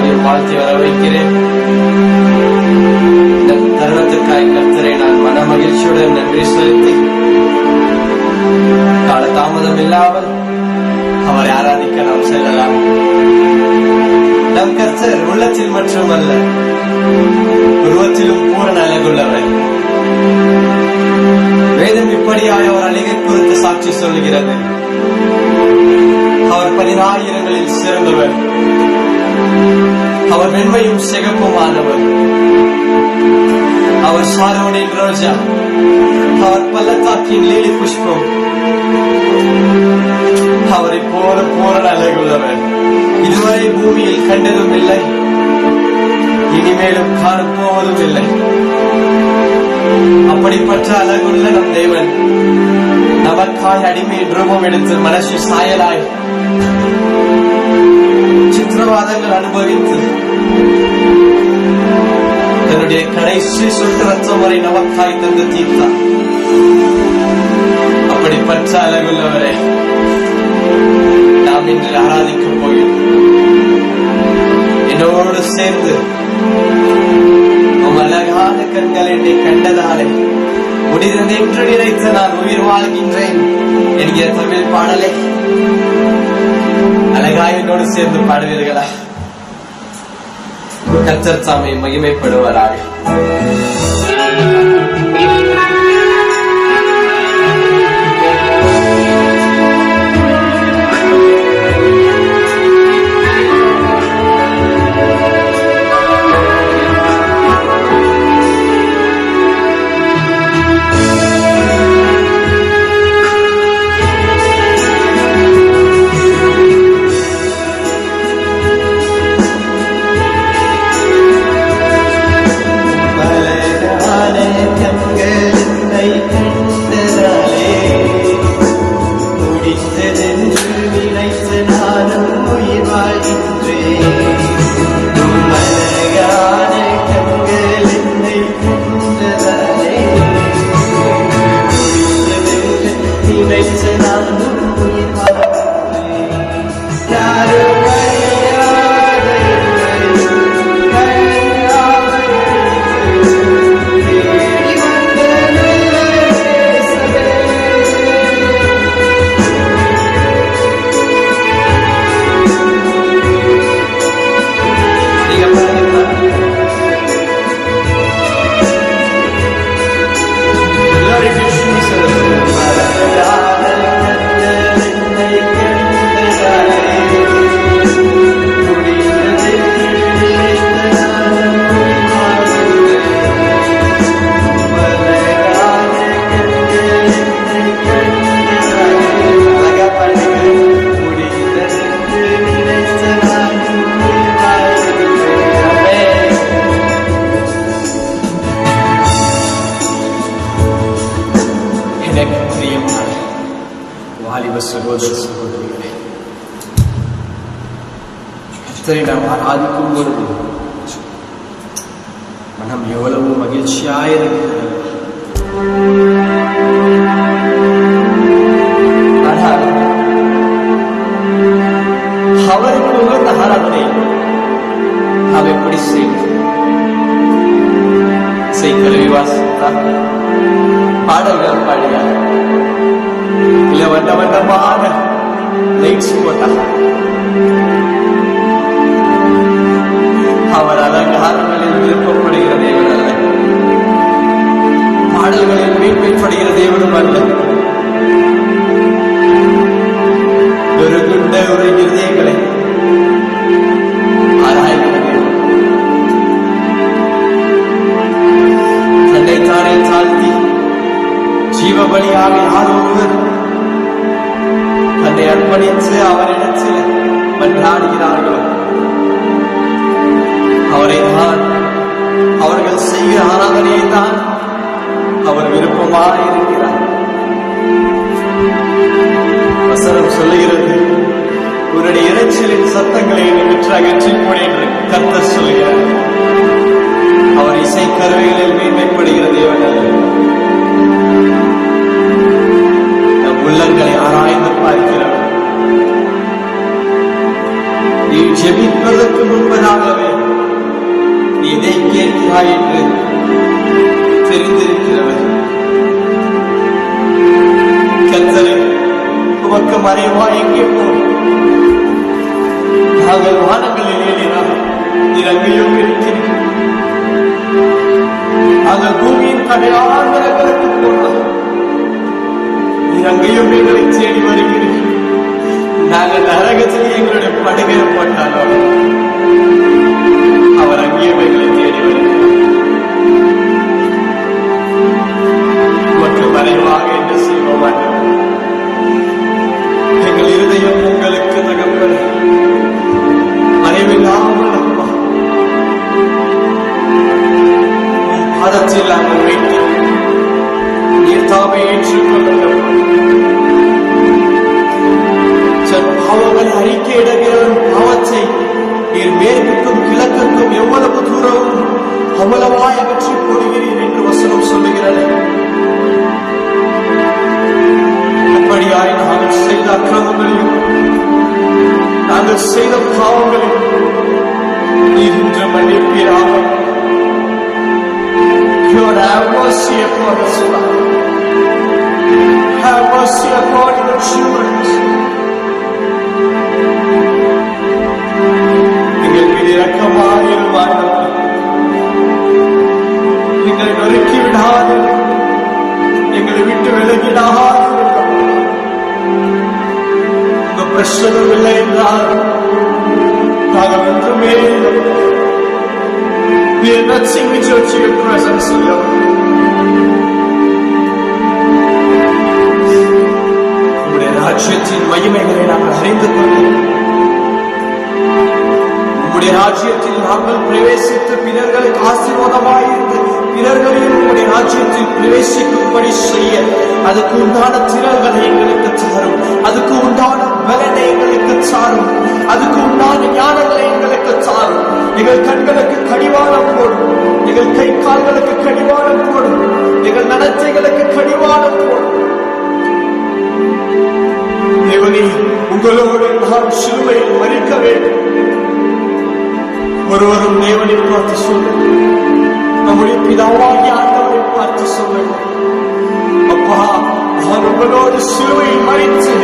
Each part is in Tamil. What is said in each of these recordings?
நாமத்தையும் வாழ்த்தி வர வைக்கிறேன். இந்த தருணத்துக்காய் கர்த்தரை நான் மன மகிழ்ச்சியுடன் நன்றி செலுத்தி கால தாமதம் இல்லாமல் அவரை ஆராதிக்க நாம் செல்லலாம். நம் கர்த்தர் உள்ளத்தில் மட்டுமல்ல, உருவத்திலும் பூரண அழகுள்ளவர். வேதம் இப்படியாய் அவர் அழகை குறித்து சாட்சி சொல்லுகிறது. அவர் 10,000களில் சிறந்தவர். அவர் வெண்மையும் சிகப்புமானவர். அவர் சாரோனின் ரோஜா, அவர் பள்ளத்தாக்கின் லீலி புஷ்பம். அவரை போல பூரண அழகுள்ளவர். இதுவரை பூமியில் கண்டதும் இல்லை, இனிமேலும் காணப்போவதும் இல்லை. அப்படிப்பட்ட அழகுள்ள நம் தேவன் நமக்காய் அடிமையின் ரூபம் எடுத்து மனசு சாயலாய் சித்திரவாதங்கள் அனுபவித்து தன்னுடைய கடைசி சொட்டு ரத்தம் வரை நமக்காய் தந்து தீர்த்தார். அப்படிப்பட்ட அழகுள்ளவரை நாம் இன்று ஆராதிக்கப் போகிறோம். என்னோடு சேர்ந்து அழகான கண்கள் என்னை கண்டதாலே முடிந்தது என்று நினைத்து நான் உயிர் வாழ்கின்றேன் என்கிற தமிழ் பாடலை அழகாய் என்னோடு சேர்ந்து பாடுவீர்களா? கர்த்தர் தாமே மகிமைப்படுவாராக. கர்த்தரை நாம் ஆராதிக்கும் பொழுது மனம் எவ்வளவு மகிழ்ச்சியாயிருக்கிறது. ஆனால் அவருக்கு உகந்த ஆராதனை நாம் எப்படி கல்வி வாசித்தார், பாடல்கள் பாடினார், இல்ல வண்ண வண்ணமான லைட்ஸ் போட்டார். அவர் அலங்காரங்களில் விருப்பப்படுகிற தேவன் அல்ல, பாடல்களில் மீட்படுகிற தேவனும் அல்ல. ஒரு குண்ட ஒரு இருதயங்களை ஆராய்கிற தேவன், தன்னைத்தானே தாழ்த்தி ஜீவபலியாக யார் ஒருவர் தன்னை அர்ப்பணித்து அவரிடத்தில் மன்றாடுகிறார்களோ அவரை தான், அவர்கள் செய்கிற ஆராதனையை தான் அவர் விருப்பமாக இருக்கிறார். வசனம் சொல்லுகிறது, உன்னுடைய இறைச்சலின் சத்தங்களை விற்று அகற்றிப் போடு என்று கர்த்தர் சொல்லுகிறார். அவர் இசைக்கருவிகளில் மேன்மைப்படுகிற தேவன் அல்ல. நம் உள்ளங்களை ஆராய்ந்து பார்க்கிறவர். ஜெபிப்பதற்கு முன்பதாகவே நீ இதை கேட்கிறாய் என்று தெரிந்திருக்கிறவர். கர்த்தரே, உமக்கு மறைவாய் எங்கே போம்? நாங்கள் வானங்களில் ஏறினால் நீர் அங்கேயும் இருக்கிறீர்கள். நாங்கள் பூமியின் கடையாளர்களுக்கு போனோம், நீர் அங்கேயும் எங்களை தேடி வருகிறீர்கள். நாங்கள் நரகத்தில் எங்களுடைய படுகை போட்டாலும் அவர் அங்கேயும் எங்களை தேடி வருகிறார். உமக்கு மறைவாக என்று செய்ய மாட்டோம். எங்கள் இருதயம் உங்களுக்கு தகப்பனே மறைவில்லாமல் அப்பா பாதத்தில் நாங்கள் வைத்து நீர் தாமே ஏற்றுக்கொள்ளுங்கள். பாவங்களை அறிக்கையிடுகிறவன் பாவத்தை நீர் மேற்கும் கிழக்குக்கும் எவ்வளவு தூரமும் அவ்வளவாய் அகற்றி போடுகிறீர் என்று வசனம் சொல்லுகிறது. அப்படியாய் நாங்கள் செய்த அக்கிரமங்களையும் நாங்கள் செய்த பாவங்களையும் நீர் இன்று மன்னிப்பீராக. Lord, have mercy upon us, Father. Have mercy upon your children. எங்கள் மீது இரக்கமாயிரும் ஆண்டவரே, எங்களை நொறுக்கி விடாது, எங்களை விட்டு விலகிடாது. உங்க பிரச்சனம் இல்லை என்றால் நாங்கள் ஒன்றுமே இல்லை. We are nothing without your presence, Lord. உம்முடைய ராஜ்யத்தின் மகிமைகளை நாங்கள் அறிந்து கொள்வோம். உம்முடைய ராஜ்யத்தில் நாங்கள் பிரவேசித்து பிறர்களுக்கு ஆசீர்வாதமாயிருந்து பிறர்களையும் உம்முடைய ராஜ்யத்தில் பிரவேசிக்கும்படி செய்ய அதுக்கு உண்டான திறன்களை எங்களுக்கு சாரும், அதுக்கு உண்டான பலனை எங்களுக்கு சாரும், அதுக்கு உண்டான ஞானங்களை எங்களுக்கு சாரும். எங்கள் கண்களுக்கு கடிவாளம் போடும், எங்கள் கை கால்களுக்கு கடிவாளம் போடும், எங்கள் நடத்தைகளுக்கு கடிவாளம் போடும். தேவனே, உங்களோடு நாம் சிலுவையில் மரிக்க வேண்டும். ஒருவரும் தேவனை பார்த்து சொல்லுங்கள், நம்முடைய பிதாவாகிய ஆண்டவரை பார்த்து சொல்லுங்கள், அப்பா நான் உங்களோடு சிலுவையில் மரித்து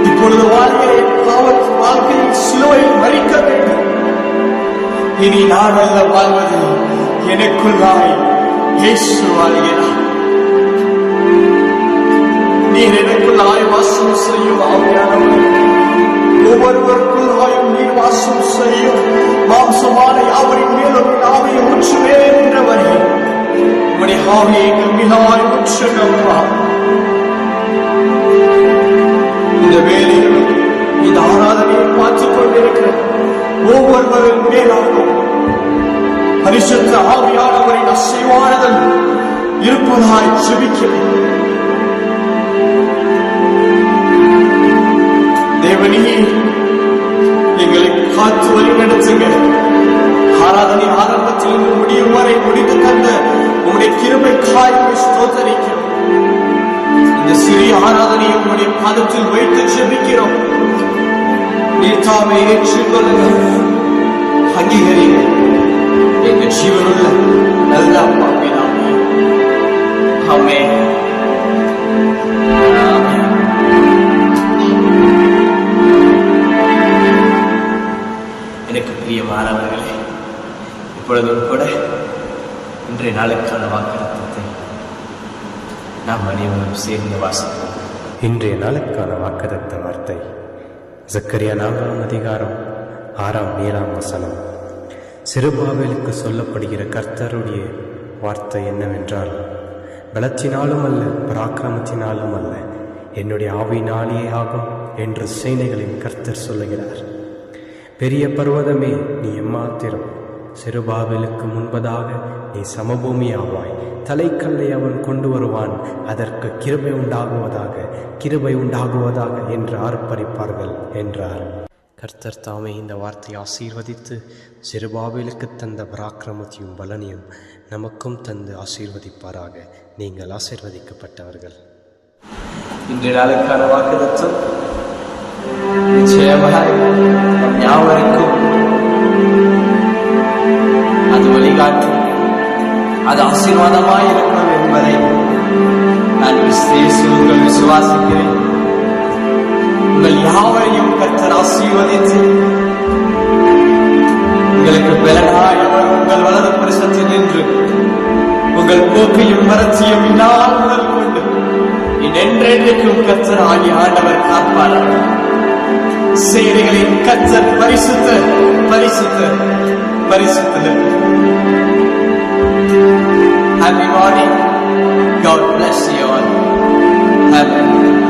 இப்பொழுது வாழ்க்கையில் சிலுவையில் மரிக்க வேண்டும். இனி நான் அல்ல வாழ்வது, எனக்குள்ளாய் இயேசு வாழ்கிறார். நீர் எனக்குள்ளாய் வாசம் செய்யும் ஆவியானவரே, ஒவ்வொருவருக்குள்ளாயும் நீர் வாசம் செய்யும். மாம்சமான யாவரின் மேலும் ஆவியை ஊற்றுவேன் என்றவரே, உம்முடைய ஆவியை கம்பினாய் ஊற்றுங்கப்பா. இந்த வேலையில் இந்த ஆராதனையை பார்த்துக் கொண்டிருக்கிற ஒவ்வொருவரும் மேலாகும் பரிசுத்த ஆவியானவரின் அசைவானதன் இருப்பதாய் ஜெபிக்கிறேன். தேவனே, எங்களை காத்து வழிநடத்துங்க. ஆராதனை ஆரம்பத்திலிருந்து முடியும் வரை முடித்து தந்த உங்களுடைய கிருபை காய்மை ஸ்தோத்தரிக்கிறோம். இந்த சிறிய ஆராதனையை உங்களுடைய பாதத்தில் வைத்து ஜெபிக்கிறோம். நீர் தாமே ஏற்றுக்கொள்ளுங்க, அங்கீகரிங்க. எங்கள் ஜீவனுள்ள நல்ல அப்பா பிதாவே, ஆமென். எனக்கு பிரியமானவர்களே, இப்பொழுதும் கூட இன்றைய நாளுக்கான வாக்குத்தத்தத்தை நாம் அனைவரும் சேர்ந்து வாசிப்போம். இன்றைய நாளுக்கான வாக்குத்தத்த வார்த்தை சக்கரியா 4ஆம் அதிகாரம் 6ஆம் 7ஆம் வசனம். செருபாபேலுக்கு சொல்லப்படுகிற கர்த்தருடைய வார்த்தை என்னவென்றால், பலத்தினாலும் அல்ல பராக்கிரமத்தினாலும் அல்ல, என்னுடைய ஆவியினாலேயே ஆகும் என்று சேனைகளின் கர்த்தர் சொல்லுகிறார். பெரிய பர்வதமே நீ எம்மாத்திரம், செருபாபேலுக்கு முன்பதாக நீ சமபூமி ஆவாய். தலைக்கல்லை அவன் கொண்டு வருவான், அதற்கு கிருபை உண்டாகுவதாக, கிருபை உண்டாகுவதாக என்று ஆர்ப்பரிப்பார்கள் என்றார். கர்த்தர் தாமே இந்த வார்த்தையை ஆசீர்வதித்து செருபாபேலுக்கு தந்த பராக்கிரமத்தையும் பலனையும் நமக்கும் தந்து ஆசீர்வதிப்பாராக. நீங்கள் ஆசீர்வதிக்கப்பட்டவர்கள். இன்றைய நாளுக்கான வாக்குத்தத்தம் நிச்சயமாய் நம் யாவருக்கும் அது வழிகாட்டும், அது ஆசீர்வாதமாய் இருக்கும் என்பதை நான் உங்கள் விசுவாசிக்கிறேன். உங்கள் யாவரையும் கர்த்தர் ஆசீர்வதித்து உங்களுக்கு பலனாய் அவர் உங்கள் வலது பரிசத்தில் நின்று உங்கள் போக்கையும் மரத்தையும் இல்லாமல் முதல் கொண்டு என்றென்றைக்கும் கர்த்தர் ஆகிய ஆண்டவர் காப்பார். சேனைகளின் கர்த்தர் பரிசுத்த பரிசுத்த பரிசுத்தர். Happy morning. God bless you all. Amen.